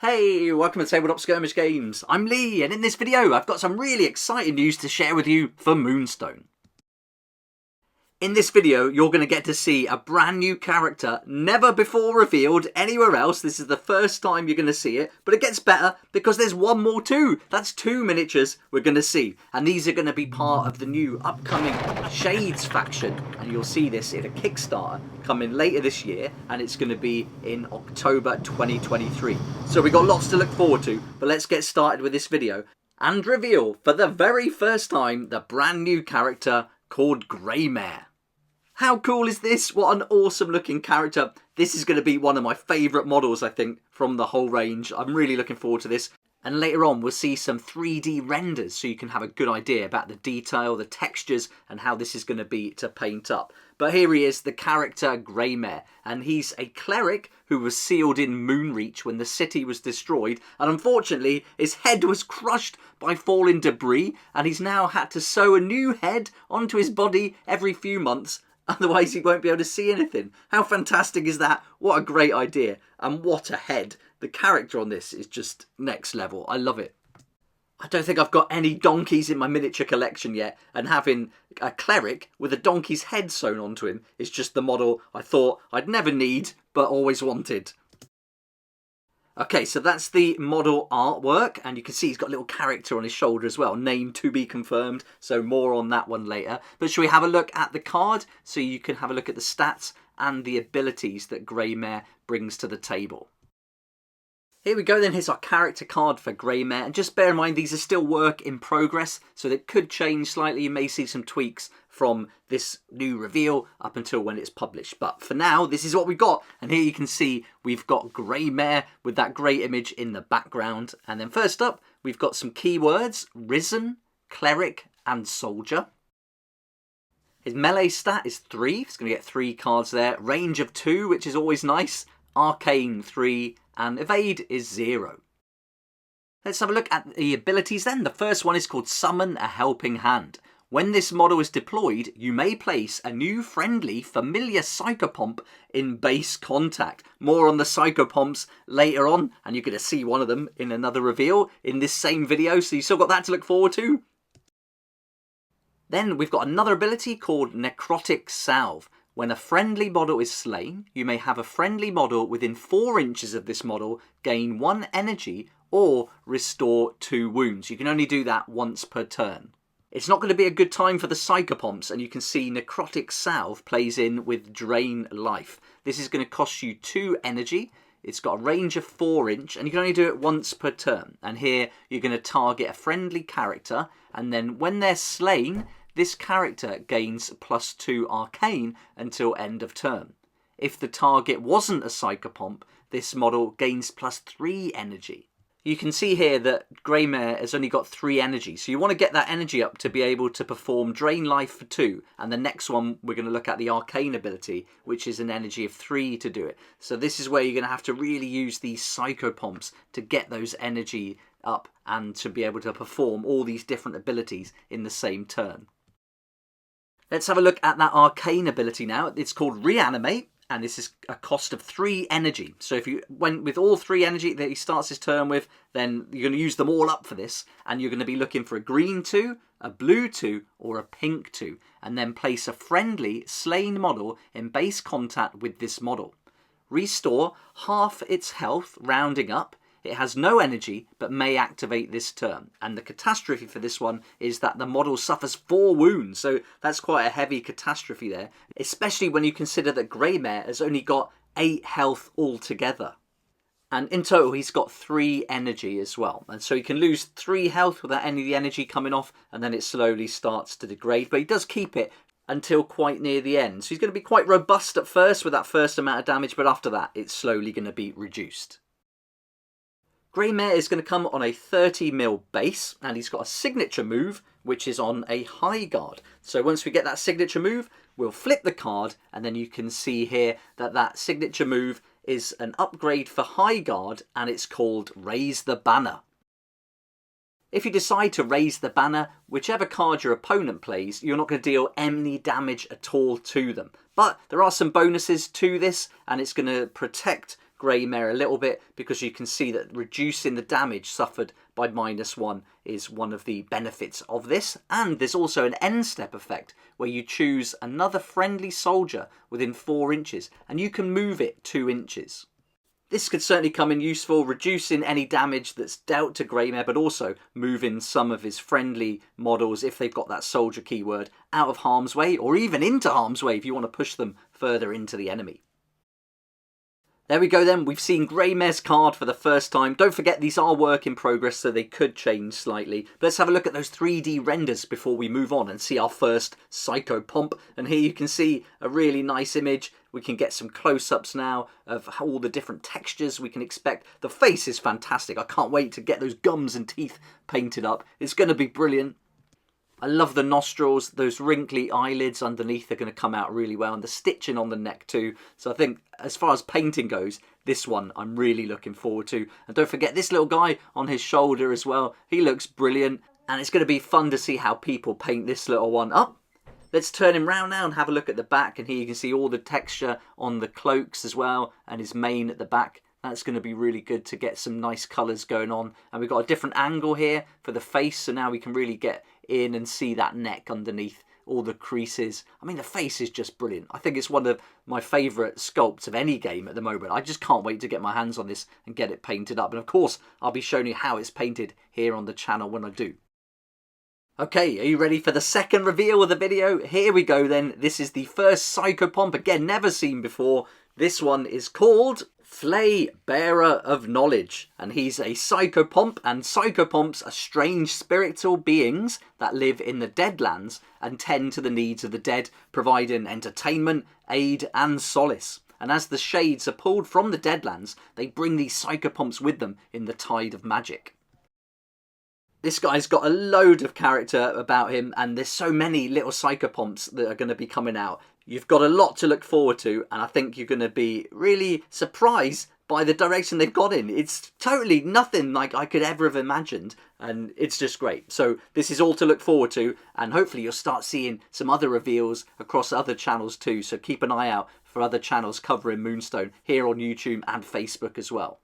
Hey, welcome to Tabletop Skirmish Games. I'm Lee, and in this video I've got some really exciting news to share with you for Moonstone. In this video, you're going to get to see a brand new character, never before revealed anywhere else. This is the first time you're going to see it, but it gets better because there's one more too. That's 2 miniatures we're going to see, and these are going to be part of the new upcoming Shades faction, and you'll see this in a Kickstarter coming later this year, and it's going to be in October 2023. So we've got lots to look forward to, but let's get started with this video and reveal for the very first time the brand new character called Greymair. How cool is this? What an awesome looking character. This is going to be one of my favourite models, I think, from the whole range. I'm really looking forward to this. And later on, we'll see some 3D renders so you can have a good idea about the detail, the textures, and how this is going to be to paint up. But here he is, the character Greymair, and he's a cleric who was sealed in Moonreach when the city was destroyed, and unfortunately his head was crushed by falling debris, and he's now had to sew a new head onto his body every few months. Otherwise he won't be able to see anything. How fantastic is that? What a great idea. And what a head. The character on this is just next level. I love it. I don't think I've got any donkeys in my miniature collection yet. And having a cleric with a donkey's head sewn onto him is just the model I thought I'd never need but always wanted. Okay, so that's the model artwork, and you can see he's got a little character on his shoulder as well, name to be confirmed, so more on that one later. But shall we have a look at the card so you can have a look at the stats and the abilities that Greymair brings to the table? Here we go then, here's our character card for Greymair, and just bear in mind these are still work in progress, so they could change slightly. You may see some tweaks from this new reveal up until when it's published. But for now, this is what we've got, and here you can see we've got Greymair with that great image in the background. And then first up, we've got some keywords: Risen, Cleric, and Soldier. His melee stat is 3, he's going to get 3 cards there. Range of 2, which is always nice. Arcane 3, and Evade is 0. Let's have a look at the abilities then. The first one is called Summon a Helping Hand. When this model is deployed, you may place a new friendly familiar psychopomp in base contact. More on the psychopomps later on, and you're going to see one of them in another reveal in this same video, so you've still got that to look forward to. Then we've got another ability called Necrotic Salve. When a friendly model is slain, you may have a friendly model within 4 inches of this model gain 1 energy or restore 2 wounds. You can only do that once per turn. It's not going to be a good time for the psychopomps, and you can see Necrotic Salve plays in with Drain Life. This is going to cost you 2 energy. It's got a range of 4 inch, and you can only do it once per turn. And here you're going to target a friendly character, and then when they're slain, this character gains +2 arcane until end of turn. If the target wasn't a psychopomp, this model gains +3 energy. You can see here that Greymair has only got 3 energy, so you want to get that energy up to be able to perform Drain Life for 2, and the next one we're going to look at the Arcane ability, which is an energy of 3 to do it. So this is where you're going to have to really use these psychopomps to get those energy up and to be able to perform all these different abilities in the same turn. Let's have a look at that Arcane ability now. It's called Reanimate, and this is a cost of 3 energy. So if you went with all 3 energy that he starts his turn with, then you're going to use them all up for this, and you're going to be looking for a green 2, a blue 2, or a pink 2, and then place a friendly slain model in base contact with this model. Restore half its health, rounding up. It has no energy, but may activate this turn. And the catastrophe for this one is that the model suffers 4 wounds. So that's quite a heavy catastrophe there, especially when you consider that Greymair has only got 8 health altogether. And in total, he's got 3 energy as well. And so he can lose 3 health without any of the energy coming off, and then it slowly starts to degrade. But he does keep it until quite near the end. So he's going to be quite robust at first with that first amount of damage, but after that, it's slowly going to be reduced. Greymair is going to come on a 30 mil base, and he's got a signature move which is on a high guard. So once we get that signature move, we'll flip the card, and then you can see here that that signature move is an upgrade for high guard, and it's called Raise the Banner. If you decide to raise the banner, whichever card your opponent plays, you're not going to deal any damage at all to them. But there are some bonuses to this, and it's going to protect Greymair a little bit, because you can see that reducing the damage suffered by -1 is one of the benefits of this. And there's also an end step effect where you choose another friendly soldier within 4 inches and you can move it 2 inches. This could certainly come in useful, reducing any damage that's dealt to Greymair, but also moving some of his friendly models, if they've got that soldier keyword, out of harm's way, or even into harm's way if you want to push them further into the enemy. There we go then, we've seen Greymair's card for the first time. Don't forget these are work in progress, so they could change slightly. But let's have a look at those 3D renders before we move on and see our first Psycho Pomp. And here you can see a really nice image. We can get some close-ups now of all the different textures we can expect. The face is fantastic. I can't wait to get those gums and teeth painted up. It's going to be brilliant. I love the nostrils, those wrinkly eyelids underneath are going to come out really well, and the stitching on the neck too. So I think as far as painting goes, this one I'm really looking forward to. And don't forget this little guy on his shoulder as well. He looks brilliant, and it's going to be fun to see how people paint this little one up. Let's turn him round now and have a look at the back, and here you can see all the texture on the cloaks as well, and his mane at the back. That's going to be really good to get some nice colours going on. And we've got a different angle here for the face, so now we can really get in and see that neck underneath all the creases. I mean, the face is just brilliant. I think it's one of my favourite sculpts of any game at the moment. I just can't wait to get my hands on this and get it painted up. And of course, I'll be showing you how it's painted here on the channel when I do. Okay, are you ready for the second reveal of the video? Here we go then. This is the first Psycho Pomp, again, never seen before. This one is called Flay, Bearer of Knowledge, and he's a psychopomp, and psychopomps are strange spiritual beings that live in the Deadlands and tend to the needs of the dead, providing entertainment, aid and solace. And as the shades are pulled from the Deadlands, they bring these psychopomps with them in the tide of magic. This guy's got a load of character about him, and there's so many little psychopomps that are going to be coming out. You've got a lot to look forward to, and I think you're going to be really surprised by the direction they've got in. It's totally nothing like I could ever have imagined, and it's just great. So this is all to look forward to, and hopefully you'll start seeing some other reveals across other channels too, so keep an eye out for other channels covering Moonstone here on YouTube and Facebook as well.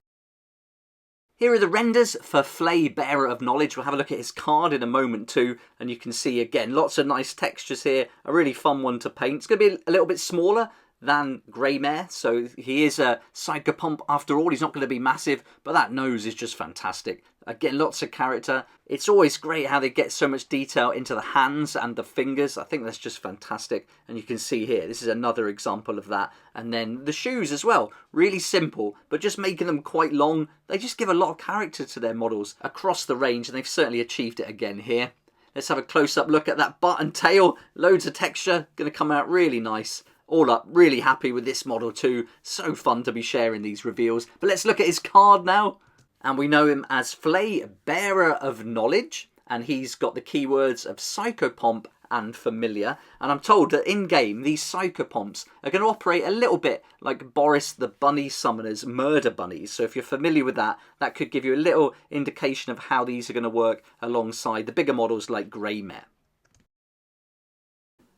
Here are the renders for Flay, Bearer of Knowledge. We'll have a look at his card in a moment too, and you can see again lots of nice textures here. A really fun one to paint. It's going to be a little bit smaller than Greymair, so he is a psychopomp after all. He's not going to be massive, but that nose is just fantastic. Again, lots of character. It's always great how they get so much detail into the hands and the fingers. I think that's just fantastic. And you can see here, this is another example of that. And then the shoes as well. Really simple, but just making them quite long. They just give a lot of character to their models across the range, and they've certainly achieved it again here. Let's have a close-up look at that butt and tail. Loads of texture. Going to come out really nice. All up, really happy with this model too. So fun to be sharing these reveals. But let's look at his card now. And we know him as Flay, Bearer of Knowledge. And he's got the keywords of Psychopomp and Familiar. And I'm told that in-game, these Psychopomps are going to operate a little bit like Boris the Bunny Summoner's Murder Bunnies. So if you're familiar with that, that could give you a little indication of how these are going to work alongside the bigger models like Greymair.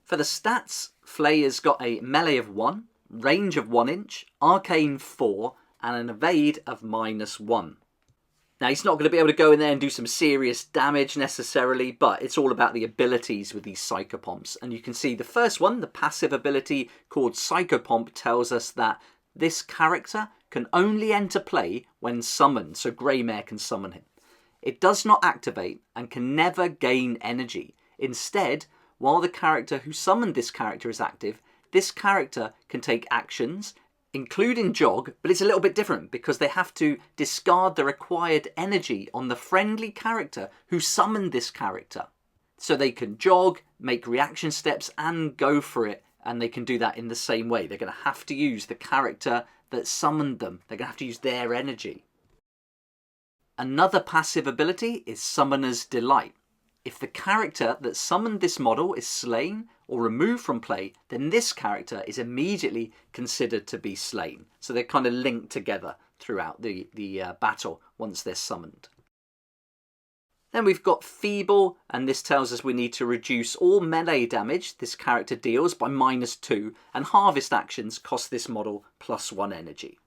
For the stats, Flay has got a melee of 1, range of 1 inch, arcane 4, and an evade of -1. Now, he's not going to be able to go in there and do some serious damage necessarily, but it's all about the abilities with these psychopomps. And you can see the first one, the passive ability called Psychopomp, tells us that this character can only enter play when summoned, so Greymair can summon him. It does not activate and can never gain energy. Instead, while the character who summoned this character is active, this character can take actions, including jog, but it's a little bit different because they have to discard the required energy on the friendly character who summoned this character. So they can jog, make reaction steps, and go for it, and they can do that in the same way. They're going to have to use the character that summoned them. They're going to have to use their energy. Another passive ability is Summoner's Delight. If the character that summoned this model is slain or removed from play, then this character is immediately considered to be slain. So they're kind of linked together throughout the battle once they're summoned. Then we've got Feeble, and this tells us we need to reduce all melee damage this character deals by -2, and harvest actions cost this model +1 energy.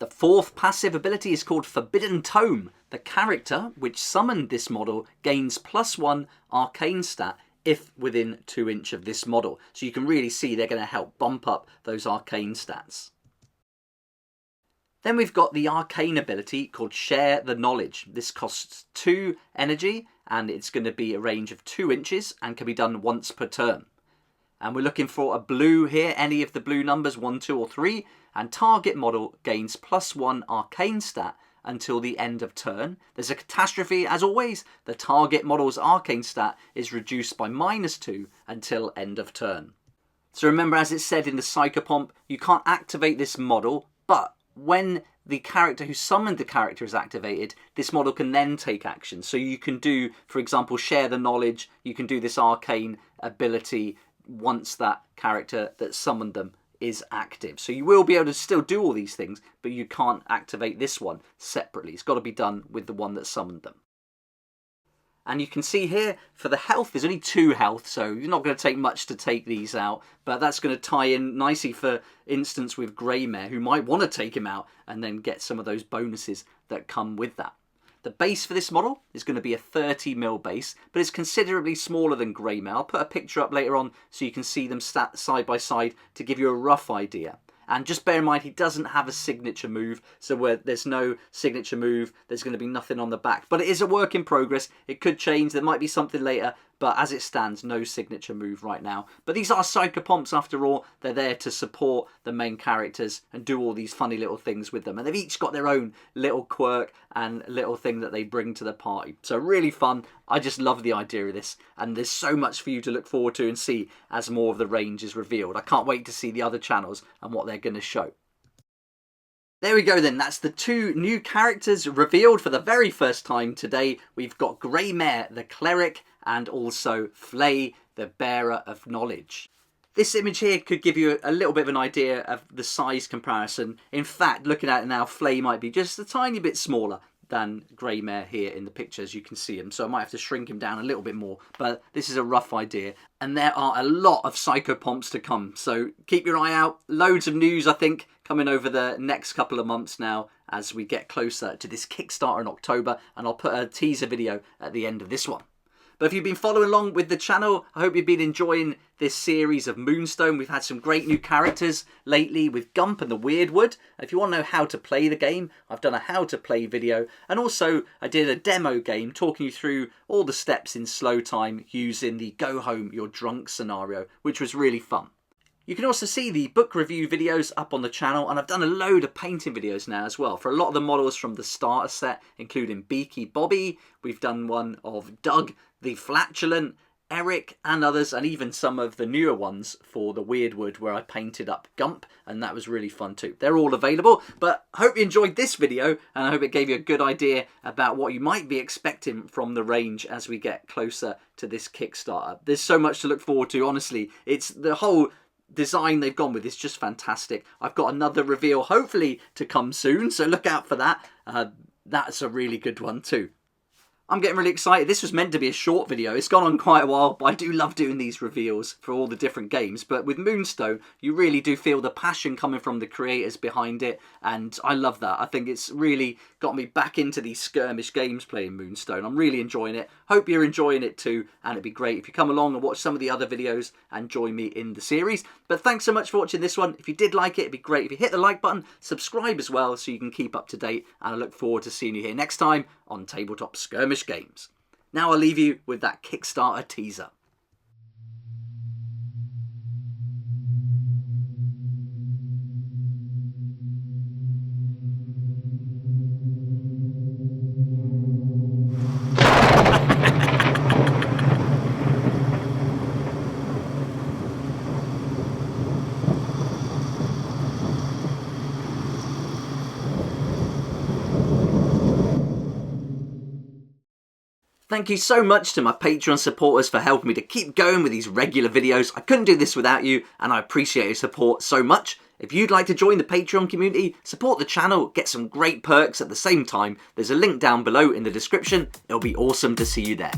The fourth passive ability is called Forbidden Tome. The character which summoned this model gains +1 arcane stat if within 2 inches of this model. So you can really see they're going to help bump up those arcane stats. Then we've got the arcane ability called Share the Knowledge. This costs 2 energy and it's going to be a range of 2 inches and can be done once per turn. And we're looking for a blue here, any of the blue numbers, 1, 2 or 3. And target model gains +1 arcane stat until the end of turn. There's a catastrophe, as always. The target model's arcane stat is reduced by -2 until end of turn. So remember, as it said in the Psychopomp, you can't activate this model, but when the character who summoned the character is activated, this model can then take action. So you can do, for example, Share the Knowledge. You can do this arcane ability once that character that summoned them is active. So you will be able to still do all these things, but you can't activate this one separately. It's got to be done with the one that summoned them. And you can see here for the health, there's only 2 health, so you're not going to take much to take these out, but that's going to tie in nicely, for instance, with Greymair, who might want to take him out and then get some of those bonuses that come with that. The base for this model is going to be a 30mm base, but it's considerably smaller than Greymair. I'll put a picture up later on so you can see them side by side to give you a rough idea. And just bear in mind, he doesn't have a signature move, so where there's no signature move, there's going to be nothing on the back. But it is a work in progress. It could change. There might be something later, but as it stands, no signature move right now. But these are Psychopomps after all. They're there to support the main characters and do all these funny little things with them. And they've each got their own little quirk and little thing that they bring to the party. So really fun. I just love the idea of this. And there's so much for you to look forward to and see as more of the range is revealed. I can't wait to see the other channels and what they're going to show. There we go then, that's the 2 new characters revealed for the very first time today. We've got Greymair, the Cleric, and also Flay, the Bearer of Knowledge. This image here could give you a little bit of an idea of the size comparison. In fact, looking at it now, Flay might be just a tiny bit smaller than Greymair here in the picture, as you can see him. So I might have to shrink him down a little bit more, but this is a rough idea. And there are a lot of Psychopomps to come, so keep your eye out. Loads of news, I think, coming over the next couple of months now as we get closer to this Kickstarter in October, and I'll put a teaser video at the end of this one. But if you've been following along with the channel, I hope you've been enjoying this series of Moonstone. We've had some great new characters lately with Gump and the Weirdwood. If you want to know how to play the game, I've done a how to play video. And also I did a demo game talking you through all the steps in slow time using the Go Home You're Drunk scenario, which was really fun. You can also see the book review videos up on the channel, and I've done a load of painting videos now as well for a lot of the models from the starter set, including Beaky Bobby. We've done one of Doug the Flatulent, Eric and others, and even some of the newer ones for the Weirdwood where I painted up Gump, and that was really fun too. They're all available, but I hope you enjoyed this video, and I hope it gave you a good idea about what you might be expecting from the range as we get closer to this Kickstarter. There's so much to look forward to, honestly. It's the whole design they've gone with is just fantastic. I've got another reveal hopefully to come soon, so look out for that. That's a really good one too. I'm getting really excited. This was meant to be a short video. It's gone on quite a while, but I do love doing these reveals for all the different games. But with Moonstone, you really do feel the passion coming from the creators behind it, and I love that. I think it's really got me back into these skirmish games playing Moonstone. I'm really enjoying it. Hope you're enjoying it too, and it'd be great if you come along and watch some of the other videos and join me in the series. But thanks so much for watching this one. If you did like it, it'd be great if you hit the like button, subscribe as well so you can keep up to date, and I look forward to seeing you here next time on Tabletop Skirmish Games. Now I'll leave you with that Kickstarter teaser. Thank you so much to my Patreon supporters for helping me to keep going with these regular videos. I couldn't do this without you, and I appreciate your support so much. If you'd like to join the Patreon community, support the channel, get some great perks at the same time, there's a link down below in the description. It'll be awesome to see you there.